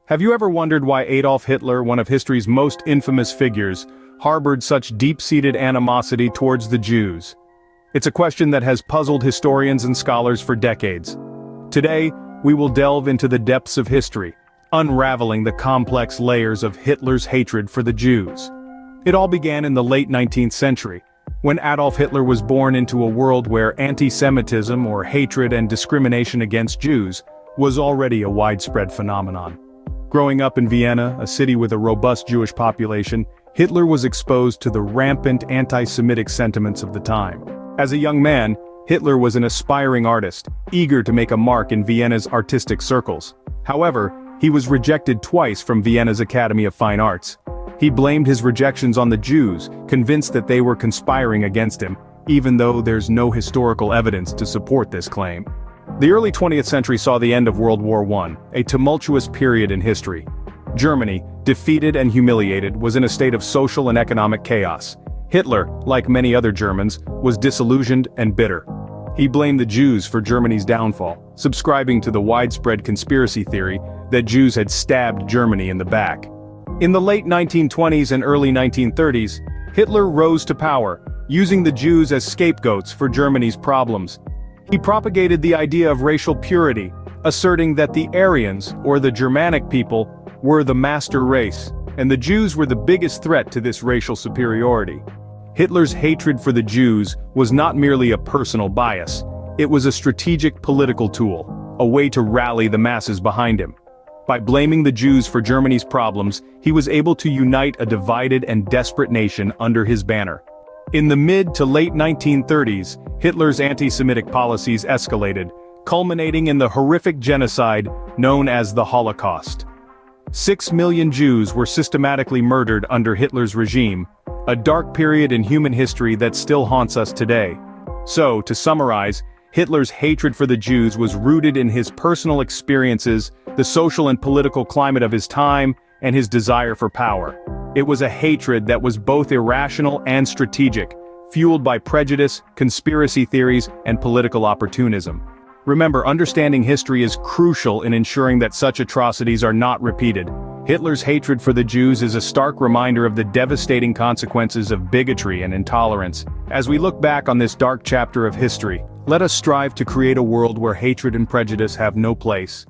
Have you ever wondered why Adolf Hitler, one of history's most infamous figures, harbored such deep-seated animosity towards the Jews? It's a question that has puzzled historians and scholars for decades. Today, we will delve into the depths of history, unraveling the complex layers of Hitler's hatred for the Jews. It all began in the late 19th century, when Adolf Hitler was born into a world where anti-Semitism, or hatred and discrimination against Jews, was already a widespread phenomenon. Growing up in Vienna, a city with a robust Jewish population, Hitler was exposed to the rampant anti-Semitic sentiments of the time. As a young man, Hitler was an aspiring artist, eager to make a mark in Vienna's artistic circles. However, he was rejected twice from Vienna's Academy of Fine Arts. He blamed his rejections on the Jews, convinced that they were conspiring against him, even though there's no historical evidence to support this claim. The early 20th century saw the end of World War I, a tumultuous period in history. Germany, defeated and humiliated, was in a state of social and economic chaos. Hitler, like many other Germans, was disillusioned and bitter. He blamed the Jews for Germany's downfall, subscribing to the widespread conspiracy theory that Jews had stabbed Germany in the back. In the late 1920s and early 1930s, Hitler rose to power, using the Jews as scapegoats for Germany's problems. He propagated the idea of racial purity, asserting that the Aryans, or the Germanic people, were the master race, and the Jews were the biggest threat to this racial superiority. Hitler's hatred for the Jews was not merely a personal bias, it was a strategic political tool, a way to rally the masses behind him. By blaming the Jews for Germany's problems, he was able to unite a divided and desperate nation under his banner. In the mid to late 1930s, Hitler's anti-Semitic policies escalated, culminating in the horrific genocide known as the Holocaust. 6 million Jews were systematically murdered under Hitler's regime, a dark period in human history that still haunts us today. So, to summarize, Hitler's hatred for the Jews was rooted in his personal experiences, the social and political climate of his time, and his desire for power. It was a hatred that was both irrational and strategic, fueled by prejudice, conspiracy theories, and political opportunism. Remember, understanding history is crucial in ensuring that such atrocities are not repeated. Hitler's hatred for the Jews is a stark reminder of the devastating consequences of bigotry and intolerance. As we look back on this dark chapter of history, let us strive to create a world where hatred and prejudice have no place.